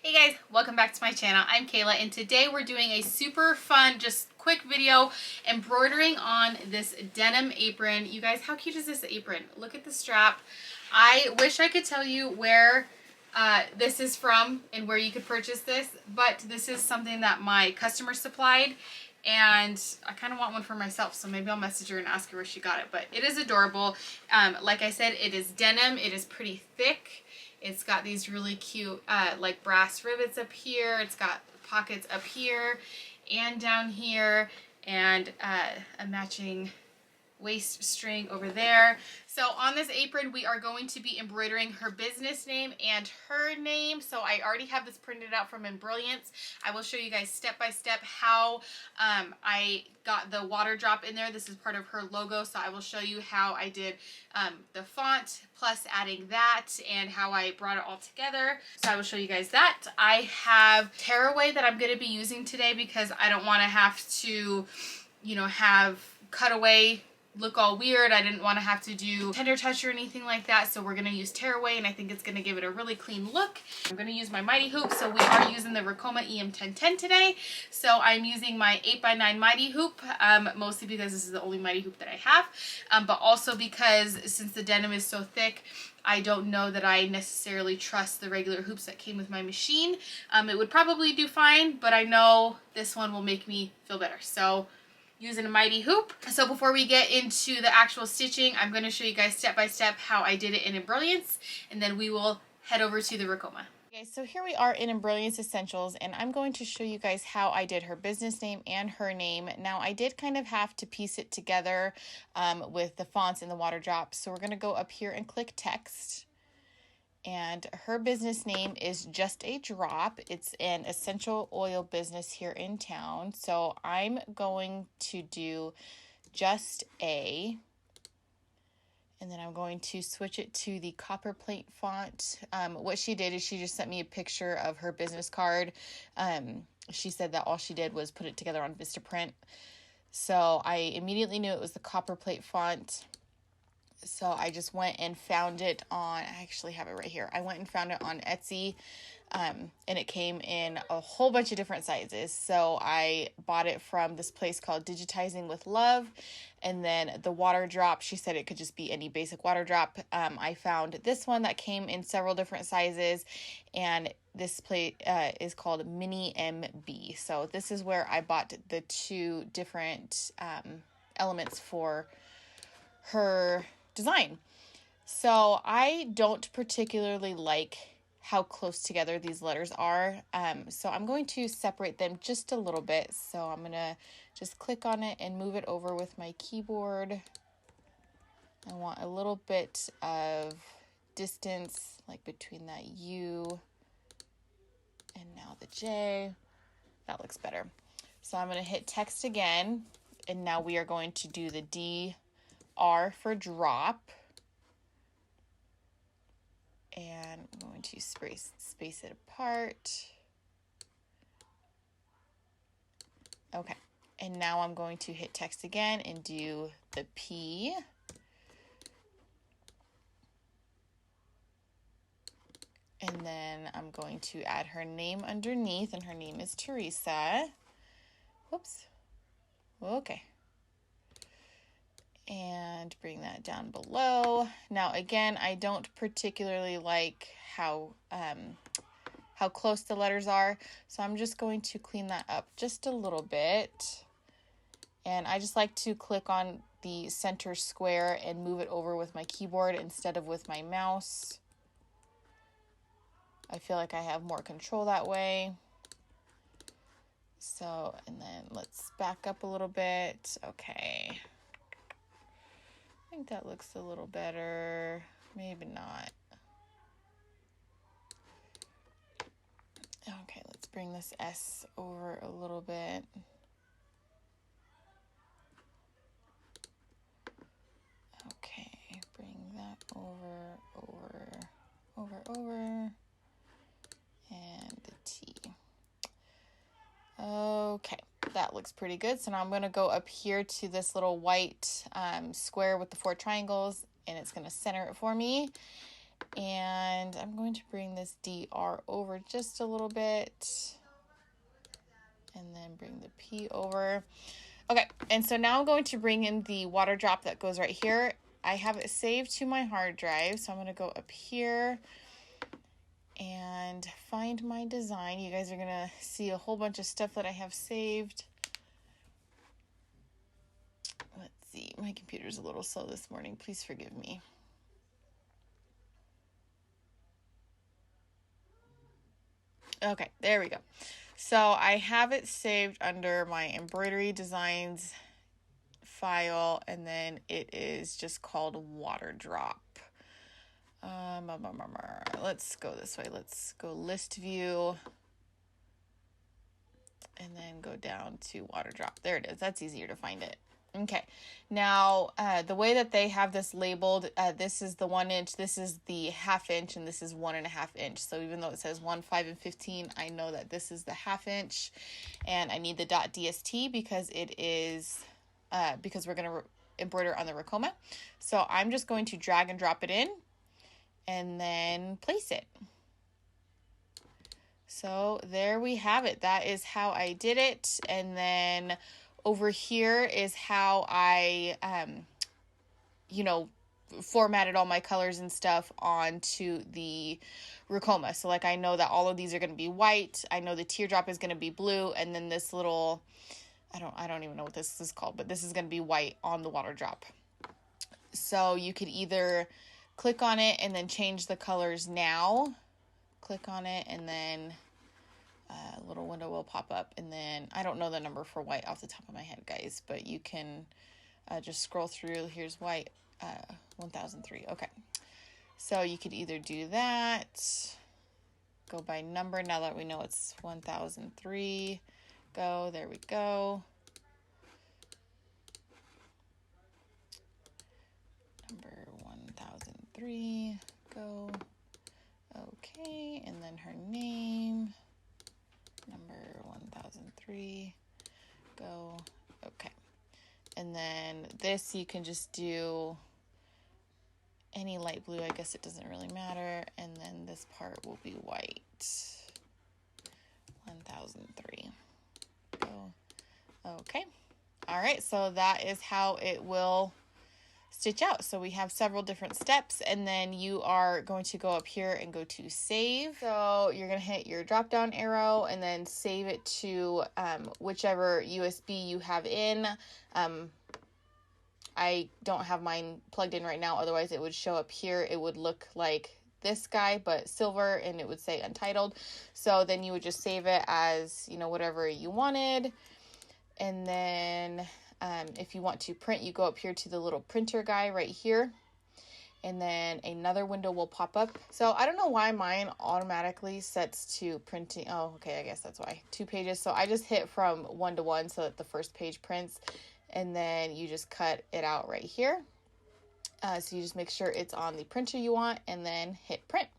Hey guys, welcome back to my channel. I'm Kayla and today we're doing a super fun, just quick video embroidering on this denim apron. You guys, how cute is this apron? Look at the strap. I wish I could tell you where this is from and where you could purchase this, but this is something that my customer supplied and I kind of want one for myself, so maybe I'll message her and ask her where she got it. But it is adorable. Like I said, it is denim. It is pretty thick. It's got these really cute like brass rivets up here. It's got pockets up here and down here, and a matching waist string over there. So on this apron we are going to be embroidering her business name and her name. So I already have this printed out from Embroidery. I will show you guys step by step how I got the water drop in there. This is part of her logo, so I will show you how I did the font plus adding that and how I brought it all together. So I will show you guys that. I have tearaway that I'm going to be using today because I don't want to have to, you know, have cutaway look all weird. I didn't want to have to do tender touch or anything like that, so we're going to use tearaway and I think it's going to give it a really clean look. I'm going to use my mighty hoop, so we are using the Ricoma Em1010 today. So I'm using my 8x9 mighty hoop, mostly because this is the only mighty hoop that I have, but also because since the denim is so thick, I don't know that I necessarily trust the regular hoops that came with my machine. It would probably do fine, but I know this one will make me feel better. So using a mighty hoop. So before we get into the actual stitching, I'm going to show you guys step by step how I did it in Embroidery, and then we will head over to the Ricoma. Okay, so here we are in Embroidery Essentials, and I'm going to show you guys how I did her business name and her name. Now, I did kind of have to piece it together with the fonts and the water drops. So we're going to go up here and click text. And her business name is Just a Drop. It's an essential oil business here in town. So I'm going to do Just a, and then I'm going to switch it to the copper plate font. What she did is she just sent me a picture of her business card. She said that all she did was put it together on Vistaprint. So I immediately knew it was the copper plate font. So I just went and found it on, I actually have it right here. I went and found it on Etsy, and it came in a whole bunch of different sizes. So I bought it from this place called Digitizing with Love. And then the water drop, she said it could just be any basic water drop. I found this one that came in several different sizes, and this plate is called Mini MB. So this is where I bought the two different elements for her design. So I don't particularly like how close together these letters are. So I'm going to separate them just a little bit. So I'm going to just click on it and move it over with my keyboard. I want a little bit of distance, like between that U and now the J. That looks better. So I'm going to hit text again, and now we are going to do the D R for drop, and I'm going to space it apart. Okay, and now I'm going to hit text again and do the P, and then I'm going to add her name underneath, and her name is Teresa. Whoops. Okay. And bring that down below. Now again, I don't particularly like how close the letters are, so I'm just going to clean that up just a little bit. And I just like to click on the center square and move it over with my keyboard instead of with my mouse. I feel like I have more control that way. So, and then let's back up a little bit. Okay. I think that looks a little better. Maybe not. Okay, let's bring this S over a little bit. Okay, bring that over, and the T. Okay, that looks pretty good. So now I'm going to go up here to this little white square with the 4 triangles, and it's going to center it for me. And I'm going to bring this DR over just a little bit. And then bring the P over. Okay, and so now I'm going to bring in the water drop that goes right here. I have it saved to my hard drive, so I'm going to go up here and find my design. You guys are going to see a whole bunch of stuff that I have saved. Let's see, my computer's a little slow this morning. Please forgive me. Okay, there we go. So I have it saved under my embroidery designs file, and then it is just called water drop. Let's go this way. Let's go list view and then go down to water drop. There it is. That's easier to find it. Okay, now the way that they have this labeled, this is the 1 inch, this is the 1/2 inch, and this is 1.5 inch. So even though it says 1, 5, and 15, I know that this is the 1/2 inch, and I need the .dst because it is because we're going to embroider on the Ricoma. So I'm just going to drag and drop it in and then place it. So there we have it. That is how I did it. And then over here is how I, formatted all my colors and stuff onto the Ricoma. So like I know that all of these are going to be white. I know the teardrop is going to be blue. And then this little, I don't even know what this is called, but this is going to be white on the water drop. So you could either click on it and then change the colors now. Click on it and then a little window will pop up, and then I don't know the number for white off the top of my head, guys, but you can just scroll through. Here's white, 1003. Okay, so you could either do that, go by number now that we know it's 1003. Go, there we go. Number 1003, go. Okay, and then her name, number 1003, go. Okay, and then this you can just do any light blue. I guess it doesn't really matter. And then this part will be white. 1003. Go. Okay. All right. So that is how it will stitch out. So we have several different steps, and then you are going to go up here and go to save. So you're going to hit your drop down arrow and then save it to whichever USB you have in. I don't have mine plugged in right now, otherwise it would show up here. It would look like this guy but silver, and it would say untitled. So then you would just save it as, whatever you wanted. And then if you want to print, you go up here to the little printer guy right here, and then another window will pop up. So I don't know why mine automatically sets to printing. Oh, okay, I guess that's why. 2 pages. So I just hit from 1 to 1 so that the first page prints, and then you just cut it out right here. So you just make sure it's on the printer you want, and then hit print.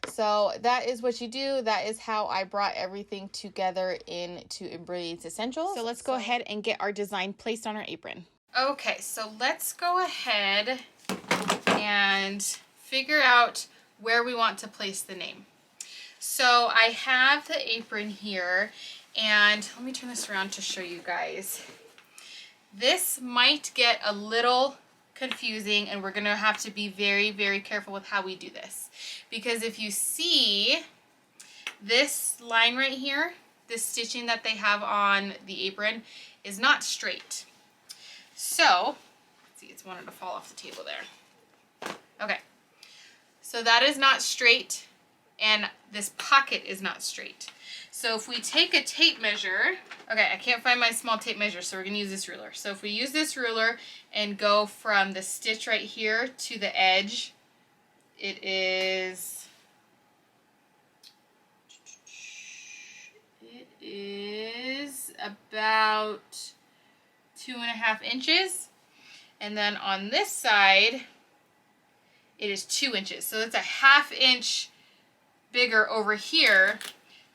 So that is what you do. That is how I brought everything together into Embroidery Essentials. So let's go ahead and get our design placed on our apron. Okay, so let's go ahead and figure out where we want to place the name. So I have the apron here, and let me turn this around to show you guys. This might get a little confusing, and we're going to have to be very, very careful with how we do this. Because if you see this line right here, this stitching that they have on the apron is not straight. So, let's see, it's wanted to fall off the table there. Okay, so that is not straight, and this pocket is not straight. So if we take a tape measure, okay, I can't find my small tape measure, so we're going to use this ruler. So if we use this ruler and go from the stitch right here to the edge, it is about 2.5 inches. And then on this side, it is 2 inches. So it's a 1/2 inch bigger over here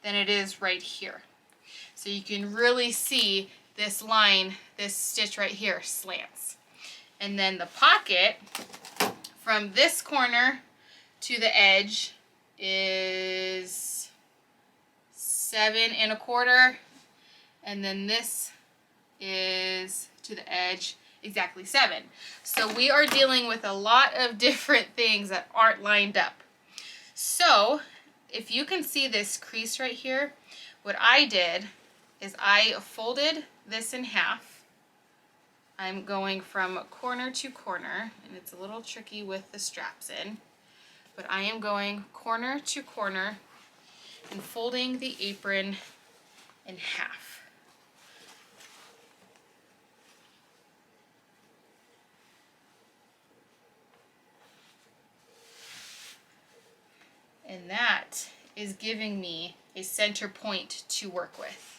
than it is right here. So you can really see this line, this stitch right here slants. And then the pocket from this corner to the edge is 7¼ and then this is to the edge exactly 7. So we are dealing with a lot of different things that aren't lined up. So if you can see this crease right here, what I did is I folded this in half. I'm going from corner to corner, and it's a little tricky with the straps in, but I am going corner to corner and folding the apron in half. And that is giving me a center point to work with.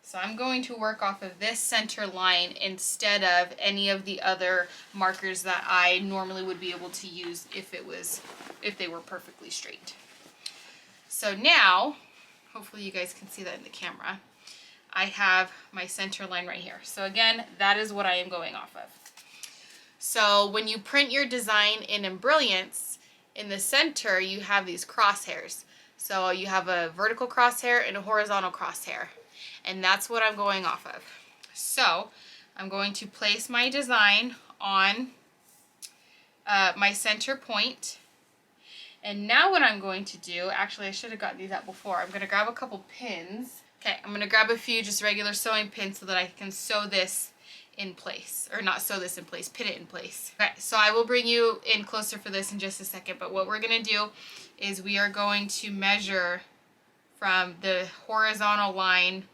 So I'm going to work off of this center line instead of any of the other markers that I normally would be able to use if they were perfectly straight. So now, hopefully you guys can see that in the camera, I have my center line right here. So again, that is what I am going off of. So when you print your design in Embrilliance, in the center you have these crosshairs. So you have a vertical crosshair and a horizontal crosshair. And that's what I'm going off of. So I'm going to place my design on my center point. And now what I'm going to do, actually I should have gotten these out before. I'm going to grab a couple pins. Okay, I'm going to grab a few just regular sewing pins so that I can sew this in place, or not sew this in place, pin it in place. Okay, so I will bring you in closer for this in just a second, but what we're going to do is we are going to measure from the horizontal line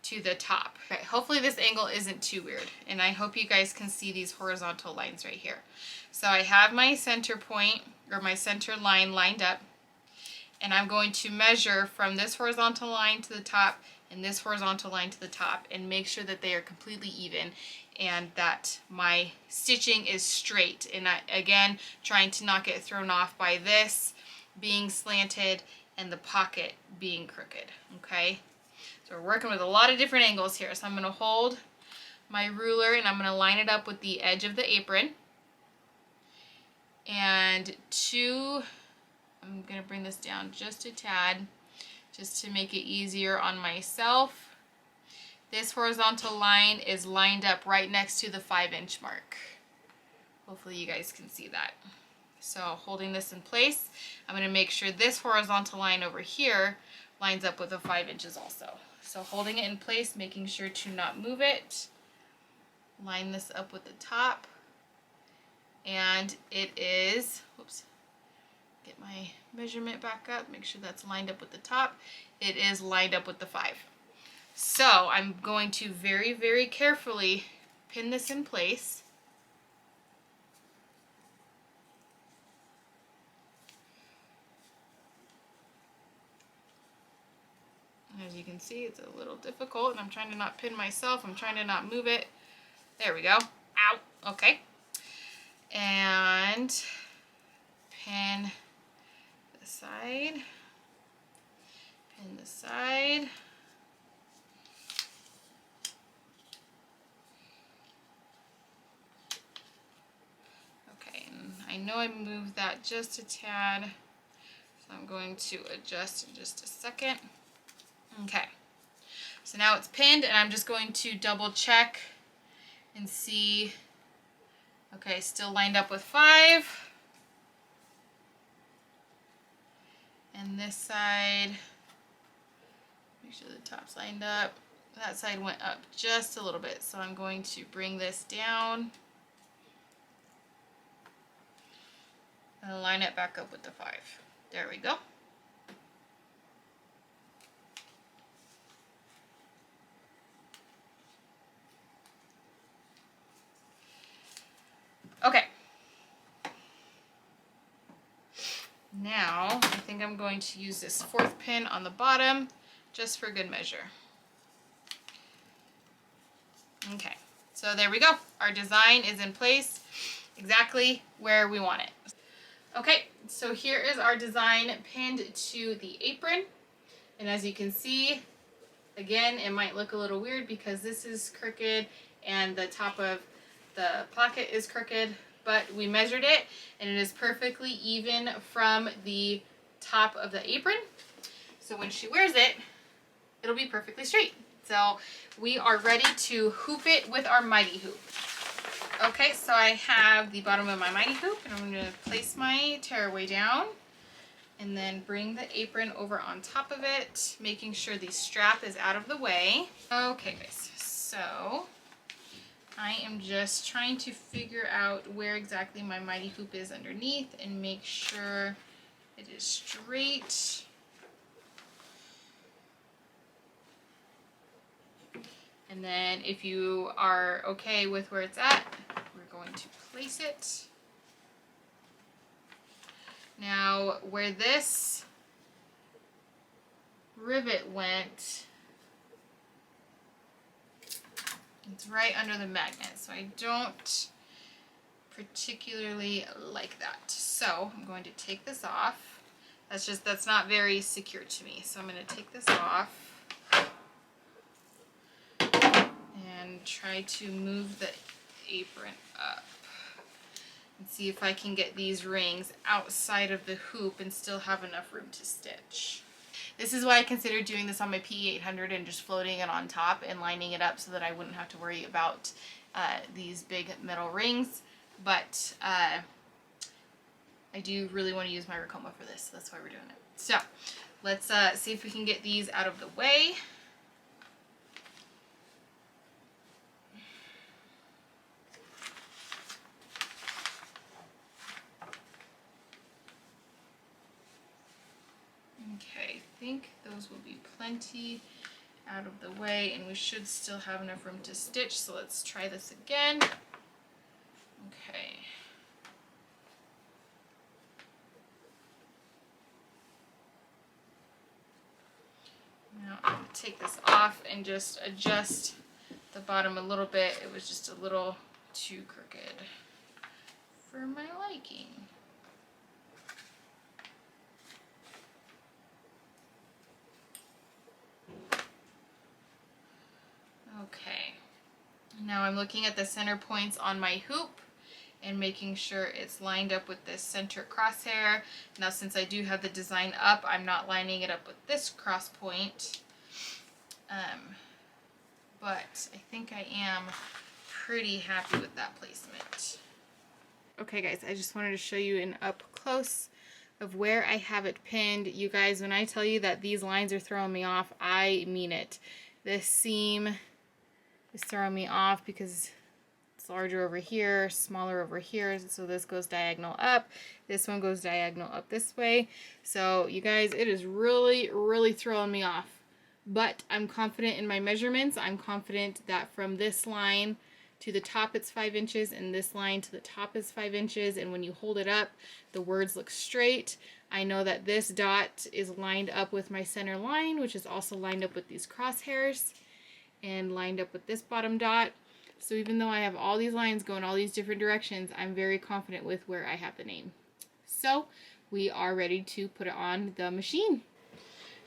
to the top. Okay, hopefully this angle isn't too weird, and I hope you guys can see these horizontal lines right here. So I have my center point, or my center line lined up, and I'm going to measure from this horizontal line to the top and this horizontal line to the top and make sure that they are completely even and that my stitching is straight. And again, trying to not get thrown off by this being slanted and the pocket being crooked, okay? So we're working with a lot of different angles here. So I'm going to hold my ruler and I'm going to line it up with the edge of the apron. And I'm going to bring this down just a tad, just to make it easier on myself. This horizontal line is lined up right next to the 5-inch mark. Hopefully you guys can see that. So holding this in place, I'm going to make sure this horizontal line over here lines up with the 5 inches also. So holding it in place, making sure to not move it. Line this up with the top. And it is, whoops, get my measurement back up, make sure that's lined up with the top. It is lined up with the 5. So I'm going to very, very carefully pin this in place. As you can see, it's a little difficult, and I'm trying to not pin myself. I'm trying to not move it. There we go. Ow. Okay. And pin the side. Pin the side. Okay, and I know I moved that just a tad, so I'm going to adjust in just a second. Okay, so now it's pinned, and I'm just going to double check and see. Okay, still lined up with 5. And this side, make sure the top's lined up. That side went up just a little bit, so I'm going to bring this down and line it back up with the 5. There we go. Okay. Now, I think I'm going to use this 4th pin on the bottom just for good measure. Okay, so there we go. Our design is in place exactly where we want it. Okay, so here is our design pinned to the apron. And as you can see, again, it might look a little weird because this is crooked and the top of the pocket is crooked. but we measured it and it is perfectly even from the top of the apron. So when she wears it, it'll be perfectly straight. So we are ready to hoop it with our mighty hoop. Okay, so I have the bottom of my mighty hoop, and I'm going to place my tearaway down and then bring the apron over on top of it, making sure the strap is out of the way. Okay guys, so I am just trying to figure out where exactly my mighty hoop is underneath and make sure it is straight. And then if you are okay with where it's at, we're going to place it. Now, where this rivet went, it's right under the magnet, so I don't particularly like that. So I'm going to take this off. That's not very secure to me. So I'm going to take this off and try to move the apron up and see if I can get these rings outside of the hoop and still have enough room to stitch. This is why I considered doing this on my P800 and just floating it on top and lining it up so that I wouldn't have to worry about these big metal rings. But I do really want to use my Ricoma for this, so that's why we're doing it. So let's see if we can get these out of the way. Okay, I think those will be plenty out of the way, and we should still have enough room to stitch, so let's try this again. Okay. Now I'm going to take this off and just adjust the bottom a little bit. It was just a little too crooked for my liking. Okay, now I'm looking at the center points on my hoop and making sure it's lined up with this center crosshair. Now since I do have the design up, I'm not lining it up with this cross point, but I think I am pretty happy with that placement. Okay guys, I just wanted to show you an up close of where I have it pinned. You guys, when I tell you that these lines are throwing me off, I mean it. This seam is throwing me off because it's larger over here, smaller over here, so this goes diagonal up. This one goes diagonal up this way. So you guys, it is really throwing me off. But I'm confident in my measurements. I'm confident that from this line to the top it's 5 inches and this line to the top is 5 inches, and when you hold it up the words look straight. I know that this dot is lined up with my center line, which is also lined up with these crosshairs and lined up with this bottom dot. So even though I have all these lines going all these different directions, I'm very confident with where I have the name. So we are ready to put it on the machine.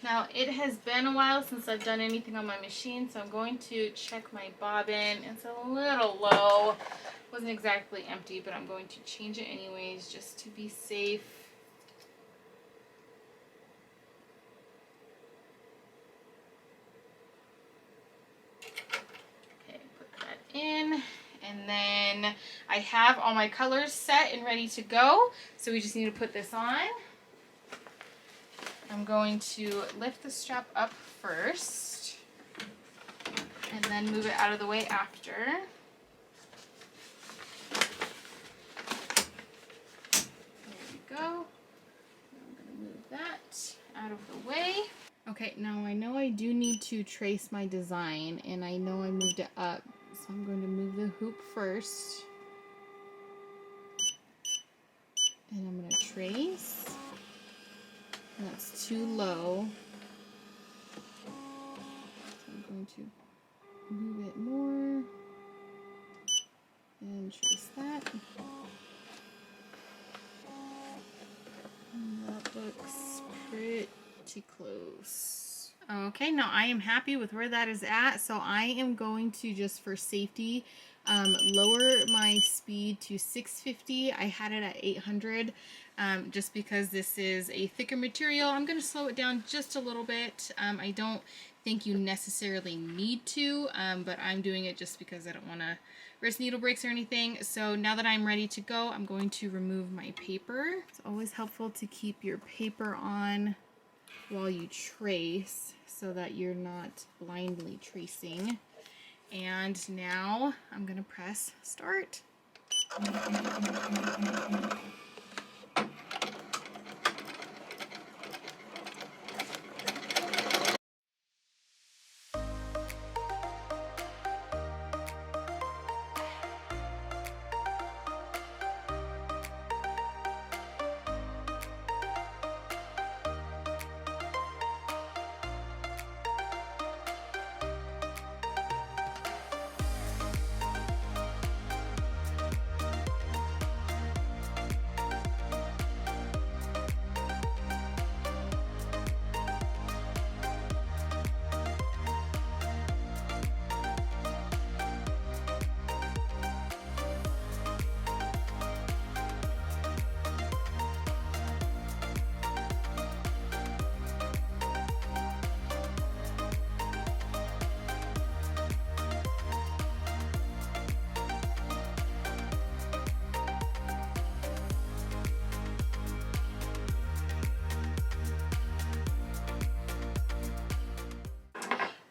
Now it has been a while since I've done anything on my machine, so I'm going to check my bobbin. It's a little low. It wasn't exactly empty, but I'm going to change it anyways just to be safe. Okay, put that in. And then I have all my colors set and ready to go, so we just need to put this on. I'm going to lift the strap up first and then move it out of the way after. There we go. I'm going to move that out of the way. Okay, now I know I do need to trace my design, and I know I moved it up, so I'm going to move the hoop first. And I'm going to trace. That's too low. So I'm going to move it more and trace that. And that looks pretty close. Okay, now I am happy with where that is at, so I am going to, just for safety, lower my speed to 650. I had it at 800 just because this is a thicker material. I'm going to slow it down just a little bit. I don't think you necessarily need to, but I'm doing it just because I don't want to risk needle breaks or anything. So now that I'm ready to go, I'm going to remove my paper. It's always helpful to keep your paper on while you trace so that you're not blindly tracing. And now I'm going to press start.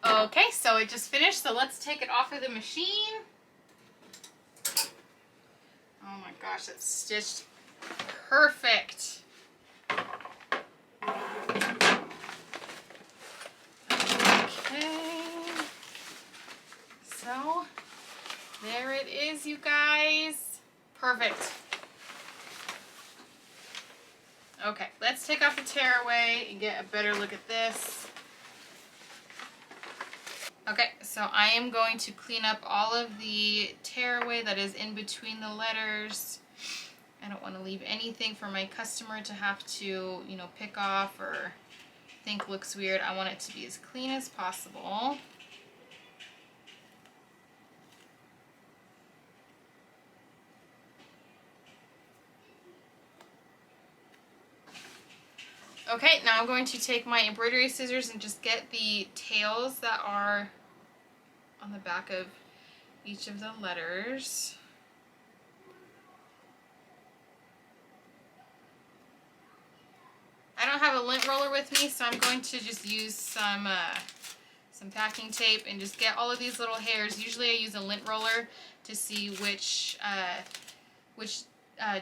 Okay, so it just finished, so let's take it off of the machine. Oh my gosh, it's stitched perfect. Okay, so there it is, you guys. Perfect. Okay, let's take off the tearaway and get a better look at this. Okay, so I am going to clean up all of the tearaway that is in between the letters. I don't want to leave anything for my customer to have to, you know, pick off or think looks weird. I want it to be as clean as possible. Okay, now I'm going to take my embroidery scissors and just get the tails that are on the back of each of the letters. I don't have a lint roller with me, so I'm going to just use some packing tape and just get all of these little hairs. Usually I use a lint roller to see which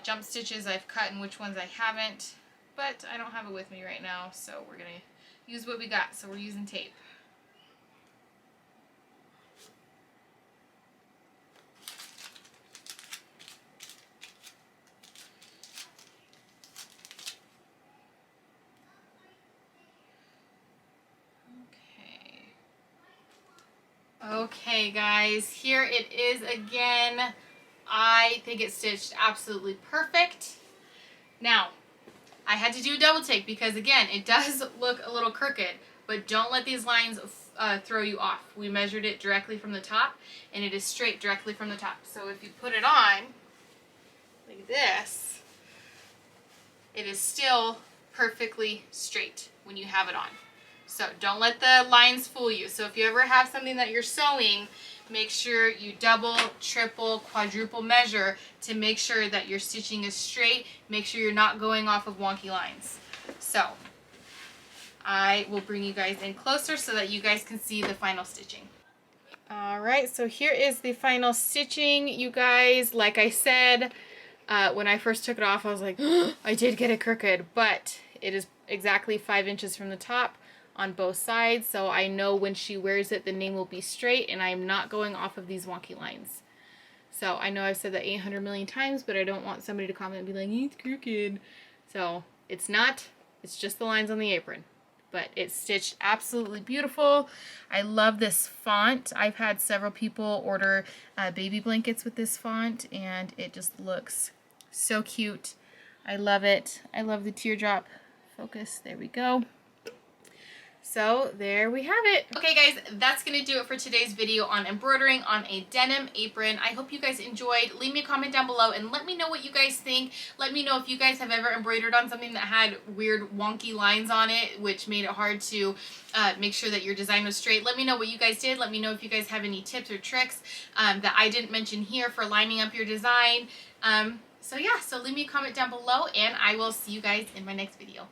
jump stitches I've cut and which ones I haven't. But I don't have it with me right now, so we're going to use what we got. So we're using tape. Okay guys, here it is again. I think it's stitched absolutely perfect. Now, I had to do a double take because again, it does look a little crooked, but don't let these lines throw you off. We measured it directly from the top and it is straight directly from the top. So if you put it on like this, it is still perfectly straight when you have it on. So don't let the lines fool you. So if you ever have something that you're sewing, make sure you double, triple, quadruple measure to make sure that your stitching is straight. Make sure you're not going off of wonky lines. So I will bring you guys in closer so that you guys can see the final stitching. Alright, so here is the final stitching, you guys. Like I said, when I first took it off, I was like, oh, I did get it crooked, but it is exactly 5 inches from the top on both sides, so I know when she wears it the name will be straight and I'm not going off of these wonky lines. So I know I've said that 800 million times, but I don't want somebody to comment and be like, it's crooked. So it's not, it's just the lines on the apron. But it's stitched absolutely beautiful. I love this font. I've had several people order baby blankets with this font and it just looks so cute. I love it. I love the teardrop focus. There we go. So there we have it. Okay guys, that's going to do it for today's video on embroidering on a denim apron. I hope you guys enjoyed. Leave me a comment down below and let me know what you guys think. Let me know if you guys have ever embroidered on something that had weird wonky lines on it, which made it hard to make sure that your design was straight. Let me know what you guys did. Let me know if you guys have any tips or tricks that I didn't mention here for lining up your design. So yeah, so leave me a comment down below and I will see you guys in my next video.